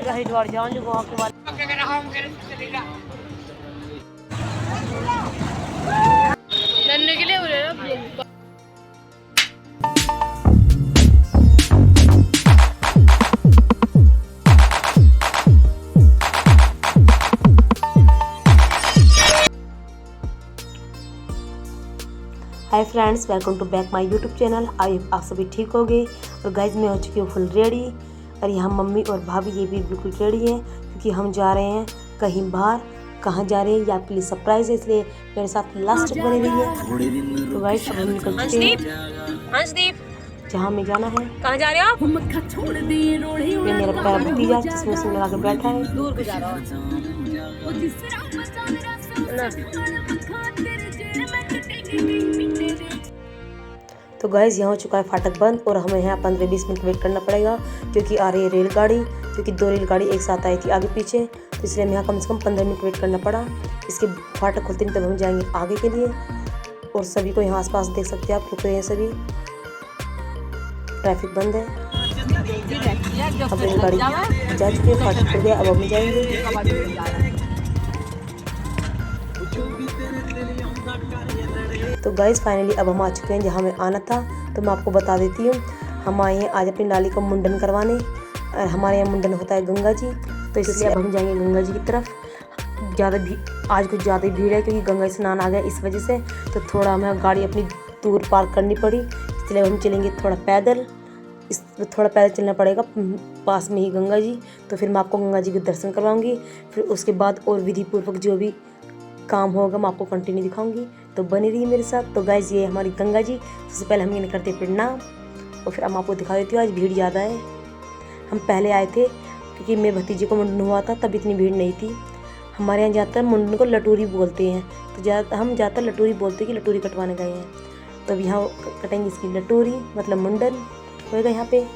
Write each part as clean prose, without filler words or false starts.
हरिद्वार जाऊँ जो वहाँ के बाद के लिए बोले ना। Hi friends, welcome to back my YouTube channel. आप सभी ठीक हो गए। और गाइज मैं हो चुकी हूँ फुल रेडी। और यहाँ मम्मी और भाभी ये भी बिल्कुल रेडी हैं क्योंकि हम जा रहे हैं कहीं बाहर। कहाँ जा रहे हैं ये आपके लिए सरप्राइज है, इसलिए मेरे साथ लास्ट तक बने रहिए। तो गाइज अब हम निकल चुके हैं। हंसदीप, जहाँ हमें जाना है। कहाँ जा रहे हो आप? ये मेरा प्यारा भतीजा चश्मे से लगा के बैठा है। दूर को जा रहा तो गाइज़ यहाँ हो चुका है फाटक बंद और हमें यहाँ 15-20 मिनट वेट करना पड़ेगा क्योंकि आ रही है रेलगाड़ी। क्योंकि 2 रेलगाड़ी एक साथ आई थी आगे पीछे, तो इसलिए हमें यहाँ कम से कम 15 मिनट वेट करना पड़ा। इसके फाटक खुलते नहीं तब हम जाएंगे आगे के लिए। और सभी को यहाँ आसपास देख सकते हैं आप, रुक रहे हैं सभी, ट्रैफिक बंद है। अब रेलगाड़ी जा चुकी है, फाटक खुल गया, अब हम जाएंगे। तो गाइज़ फाइनली अब हम आ चुके हैं जहाँ हमें आना था। तो मैं आपको बता देती हूँ, हम आए हैं आज अपनी लाली का मुंडन करवाने। और हमारे यहाँ मुंडन होता है गंगा जी, तो इसलिए अब हम जाएंगे गंगा जी की तरफ। आज कुछ ज़्यादा ही भीड़ है क्योंकि गंगा स्नान आ गया इस वजह से। तो थोड़ा हमें गाड़ी अपनी दूर पार्क करनी पड़ी, इसलिए हम चलेंगे थोड़ा पैदल। थोड़ा पैदल चलना पड़ेगा, पास में ही गंगा जी। तो फिर मैं आपको गंगा जी के दर्शन करवाऊँगी। फिर उसके बाद और विधि पूर्वक जो भी काम होगा मैं आपको कंटिन्यू दिखाऊंगी, तो बनी रही मेरे साथ। तो गाइज ये हमारी गंगा जी। सबसे पहले हम इन्हें करते प्रणाम और फिर हम आपको दिखा देती हूँ। आज भीड़ ज़्यादा है, हम पहले आए थे क्योंकि मेरे भतीजे को मुंडन हुआ था, तब इतनी भीड़ नहीं थी। हमारे यहाँ ज़्यादातर मुंडन को लटूरी बोलते हैं, तो हम ज़्यादातर लटूरी बोलते हैं कि लटूरी कटवाने गए हैं। तो अब यहाँ कटेंगे इसकी लटूरी, मतलब मुंडन होएगा यहाँ पे।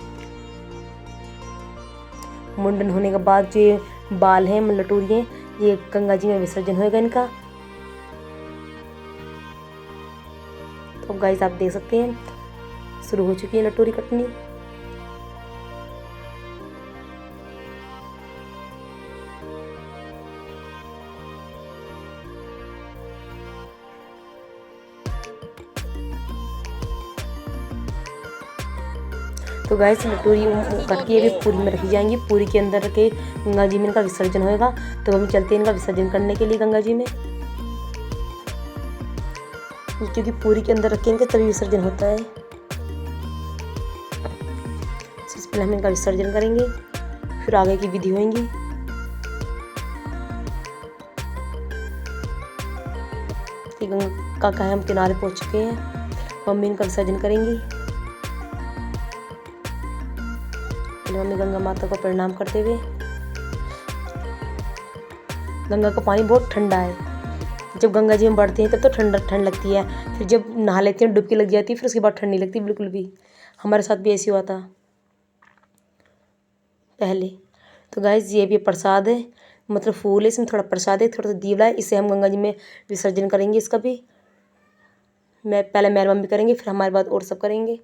मुंडन होने के बाद जो बाल हैं लटूरी हैं, ये गंगा जी में विसर्जन होएगा इनका। तो गाइस आप देख सकते हैं शुरू हो चुकी है लटोरी कटनी। तो गाइस लटोरी कट के अभी पूरी में रखी जाएंगी। पूरी के अंदर रखे गंगा जी में इनका विसर्जन होएगा। तो हम चलते हैं इनका विसर्जन करने के लिए गंगा जी में, क्योंकि पूरी के अंदर रखेंगे तभी विसर्जन होता है। सबसे पहले हम इनका विसर्जन करेंगे, फिर आगे की विधि होंगी। गंगा का हम किनारे पहुंच चुके हैं, मम्मी इनका विसर्जन करेंगी। मम्मी गंगा माता को प्रणाम करते हुए। गंगा का पानी बहुत ठंडा है, जब गंगा जी में बढ़ते हैं तब तो ठंड लगती है, फिर जब नहा लेते हैं डुबकी लग जाती है, फिर उसके बाद ठंड नहीं लगती बिल्कुल भी। हमारे साथ भी ऐसे हुआ था पहले। तो गाइस ये भी प्रसाद है, मतलब फूल है, इसमें थोड़ा प्रसाद है, थोड़ा सा दीवला है। इसे हम गंगा जी में विसर्जन करेंगे इसका भी। पहले मेरी मम्मी करेंगे, फिर हमारे बाद और सब करेंगे।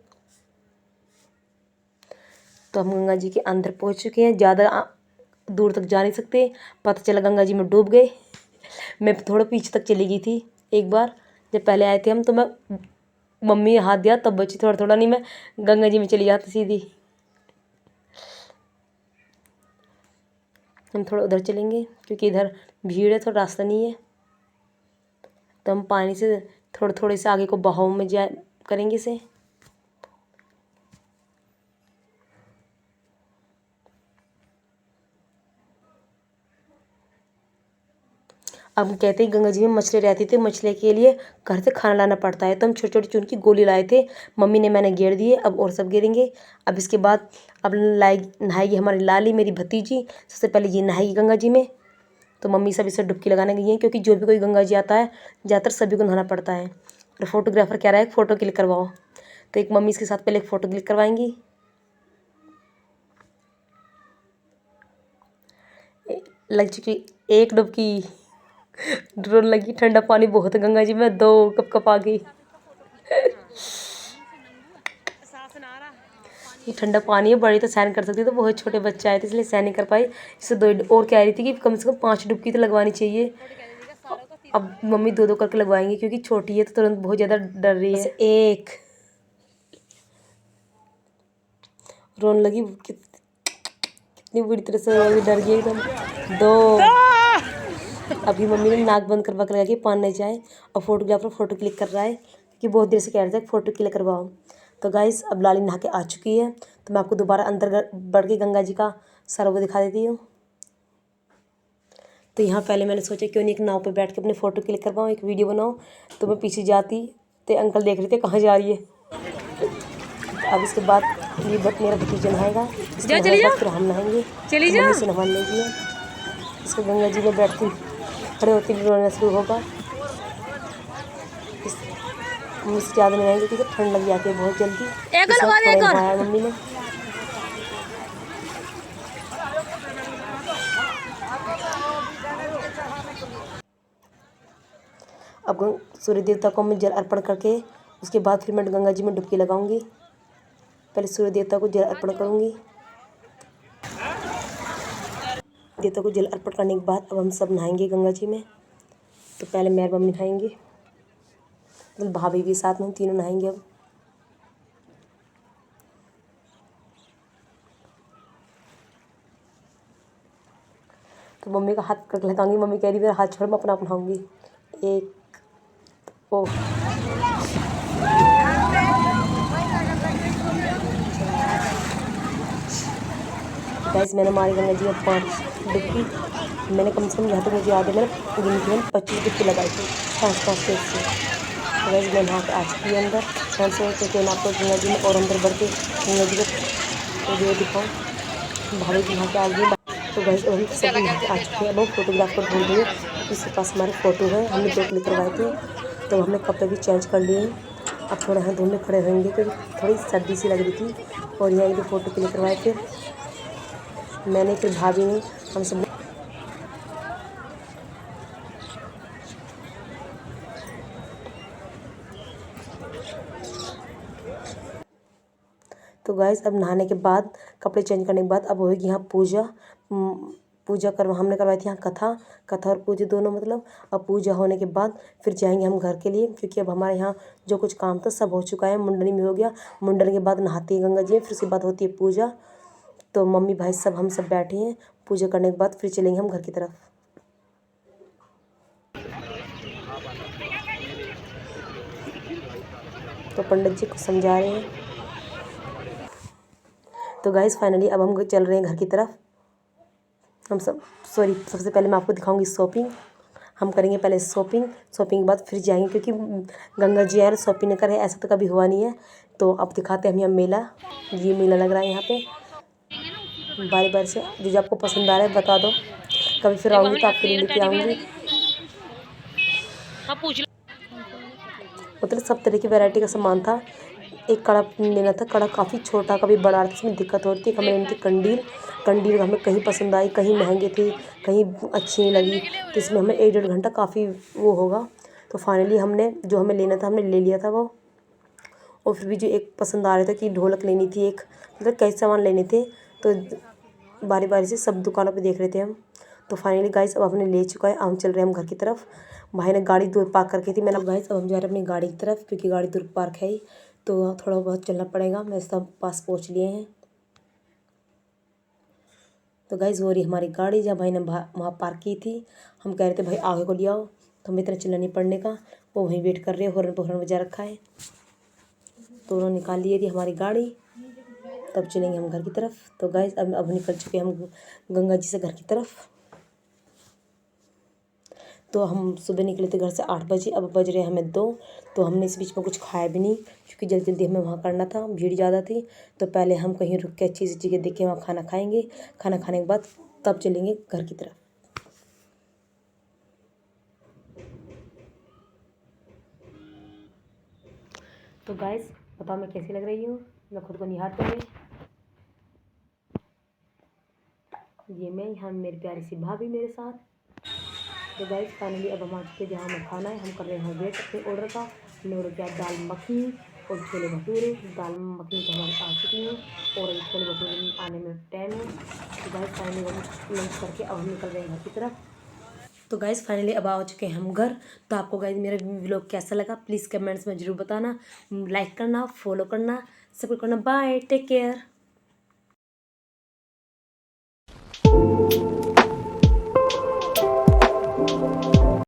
तो हम गंगा जी के अंदर पहुँच चुके हैं, ज़्यादा दूर तक जा नहीं सकते, पता चला गंगा जी में डूब गए। मैं थोड़ा पीछे तक चली गई थी एक बार, जब पहले आए थे हम, तो मैं मम्मी हाथ दिया तब बची, थोड़ा थोड़ा नहीं मैं गंगा जी में चली जाती सीधी। हम थोड़ा उधर चलेंगे क्योंकि इधर भीड़ है, थोड़ा रास्ता नहीं है। तो हम पानी से थोड़े से आगे को बहाव में जा करेंगे इसे। अब कहते हैं गंगा जी में मछली रहती थी, मछली के लिए घर से खाना लाना पड़ता है, तो हम छोटी छोटी चून की गोली लाए थे, मम्मी ने मैंने घेर दिए। अब और सब गिरेंगे। अब इसके बाद अब नहाएगी हमारी लाली, मेरी भतीजी। सबसे पहले ये नहाएगी गंगा जी में। तो मम्मी सब इसे डुबकी लगाने गई हैं, क्योंकि जो भी कोई गंगा जी आता है ज़्यादातर सभी को नहाना पड़ता है। और फोटोग्राफर कह रहा है फ़ोटो क्लिक करवाओ, तो एक मम्मी इसके साथ पहले एक फ़ोटो क्लिक करवाएंगी। लग चुकी एक डुबकी, ड्रोन लगी। ठंडा पानी बहुत है गंगा जी में, 2 कप आ गई। ये ठंडा पानी है, बड़ी तो सहन कर सकती है, तो बहुत छोटे बच्चे आए थे इसलिए सहन नहीं कर पाई। इससे 2 और कह रही थी कि कम से कम 5 डुबकी तो लगवानी चाहिए। अब मम्मी 2-2 करके लगवाएंगी क्योंकि छोटी है तो तुरंत बहुत ज़्यादा डर रही है। एक रोने लगी, कितनी बुरी तरह से डर गई एकदम। 2 अभी मम्मी ने नाक बंद करवा कर लगा कि पानी नहीं जाए, और फोटोग्राफर फोटो क्लिक कर रहा है क्योंकि बहुत देर से कह रहे थे फोटो क्लिक करवाओ। तो गाइस अब लाली नहा के आ चुकी है, तो मैं आपको दोबारा अंदर बढ़ के गंगा जी का सरोवर दिखा देती हूँ। तो यहाँ पहले मैंने सोचा क्यों नहीं एक नाव पे बैठ के अपने फ़ोटो क्लिक करवाऊँ, एक वीडियो बनाऊँ। तो मैं पीछे जाती तो अंकल देख रहे थे कहाँ जा रही है। अब इसके बाद ये मेरा भतीजा नहाएगा, इसके नहाने के बाद फिर हम नहाएंगे। मम्मी से नहा लेगी, इसको गंगा जी में बैठती खड़े होती रोना शुरू होगा। मम्मी से ज़्यादा नहीं आएंगे क्योंकि ठंड लग जाती है बहुत जल्दी। नहाया मम्मी ने। अब सूर्य देवता को मैं जल अर्पण करके उसके बाद फिर मैं गंगा जी में डुबकी लगाऊंगी। पहले सूर्य देवता को जल अर्पण करूंगी। देवता को जल अर्पण करने के बाद अब हम सब नहाएंगे गंगा जी में। तो पहले मैं मम्मी नहाएंगे, मतलब भाभी भी साथ में, तीनों नहाएंगे अब। तो मम्मी का हाथ पकड़ लगाऊंगी, मम्मी कह रही मेरा हाथ छोड़ मैं अपना नहाऊंगी। एक ओ गाइस मैंने मारी गंगा जी में 5 डुबकी। मैंने कम से कम यहाँ तक मुझे याद है मैंने गिनती में 25 डुबकी लगाई थी 5-5 से। तो गाइस मैं नहा के आ चुकी है अंदर। मैं सोचती कि मैं आपको गंगा जी में और अंदर बढ़ के गंगा जी को वीडियो दिखाऊँ। भाभी जी नहा के आ गई। तो गाइस अब हम सब नहा के आ चुके हैं। अब हम फोटोग्राफर ढूंढ रहे हैं, इसके पास हमारे फ़ोटो है, हमने 2 क्लिक करवाए थे। तो हमने कपड़े भी चेंज कर लिए हैं। अब थोड़ा यहाँ धूप खड़े होंगे क्योंकि थोड़ी सर्दी सी लग रही थी। और यहाँ एक 2 फ़ोटो क्लिक करवाए थे मैंने, फिर भाभी ने, हम सब। तो गाइस अब नहाने के बाद कपड़े चेंज करने के बाद अब होगी यहाँ पूजा। हमने करवाई थी यहाँ कथा और पूजा दोनों, मतलब। अब पूजा होने के बाद फिर जाएंगे हम घर के लिए क्योंकि अब हमारे यहाँ जो कुछ काम था सब हो चुका है। मुंडनी भी हो गया, मुंडन के बाद नहाती है गंगा जी में, फिर उसके बाद होती है पूजा। तो मम्मी भाई सब हम सब बैठे हैं, पूजा करने के बाद फिर चलेंगे हम घर की तरफ। तो पंडित जी को समझा रहे हैं। तो गाइस फाइनली अब हम चल रहे हैं घर की तरफ। हम सब सबसे पहले मैं आपको दिखाऊंगी शॉपिंग। हम करेंगे पहले शॉपिंग के बाद फिर जाएंगे क्योंकि गंगा जी यार शॉपिंग न करें ऐसा तो कभी हुआ नहीं है। तो अब दिखाते हैं हम यहाँ मेला। ये मेला लग रहा है यहाँ पे बारी बारी से। जो आपको पसंद आ रहा है बता दो, कभी फिर आऊँगी तो आपके लिए लेके आऊँगी। मतलब सब तरह की वैरायटी का सामान था। एक कड़ा लेना था, कड़ा काफ़ी छोटा कभी बड़ा था, इसमें दिक्कत होती है। हमें लेनी थी कंडील हमें कहीं पसंद आई, कहीं महंगे थे, कहीं अच्छी नहीं लगी। तो इसमें हमें 1-1.5 घंटा काफ़ी वो होगा। तो फाइनली हमने जो हमें लेना था हमने ले लिया था वो। और फिर भी जो एक पसंद आ रहा था कि ढोलक लेनी थी एक, मतलब कई सामान लेने थे। तो बारी बारी से सब दुकानों पे देख रहे थे हम। तो फाइनली गाइस अब हमने ले चुका है। अब हम चल रहे हैं हम घर की तरफ। भाई ने गाड़ी दूर पार्क करके थी। मैंने गाइस अब हम जा रहे हैं अपनी गाड़ी की तरफ क्योंकि गाड़ी दूर पार्क है ही, तो थोड़ा बहुत चलना पड़ेगा। मैं सब पास पहुँच लिए हैं। तो गाइस वो रही हमारी गाड़ी जहाँ भाई ने वहाँ पार्क की थी। हम कह रहे थे भाई आगे को ले आओ, तो हमें इतना चिल्ला नहीं पड़ने का। वो वहीं वेट कर रहे हैं, हॉर्न बजा रखा है। तो उन्होंने निकाल लिए थी हमारी गाड़ी। तब चलेंगे हम घर की तरफ। तो गाइस अब निकल चुके हैं हम गंगा जी से घर की तरफ। तो हम सुबह निकले थे घर से 8 बजे, अब बज रहे हैं हमें 2। तो हमने इस बीच में कुछ खाया भी नहीं क्योंकि जल्दी जल्दी हमें वहाँ करना था, भीड़ ज़्यादा थी। तो पहले हम कहीं रुक के अच्छी सी जगह देख के वहाँ खाना खाएंगे। खाना खाने के बाद तब चलेंगे घर की तरफ। तो गाइस बताओ मैं कैसी लग रही हूँ, मैं खुद को निहारते हुए। ये मैं, यहाँ मेरी प्यारी सी भाभी मेरे साथ। तो गाइस फाइनली अब हम आ चुके हैं जहाँ हमें खाना है। हम कर रहे हैं वेट अपने ऑर्डर का। हमने ऑर्डर किया दाल मखनी और छोले भटूरे। दाल मखनी तो हमारी आ चुकी हैं और ये छोले भटूरे आने में टाइम है। तो गाइस फाइनली हम लंच करके अब हम निकल रहे हैं घर की तरफ। तो गाइस फाइनली अब आ चुके हैं हम घर। तो आपको गाइस मेरा व्लॉग कैसा लगा प्लीज़ कमेंट्स में ज़रूर बताना, लाइक करना, फॉलो करना, सपोर्ट करना। Bye, take care.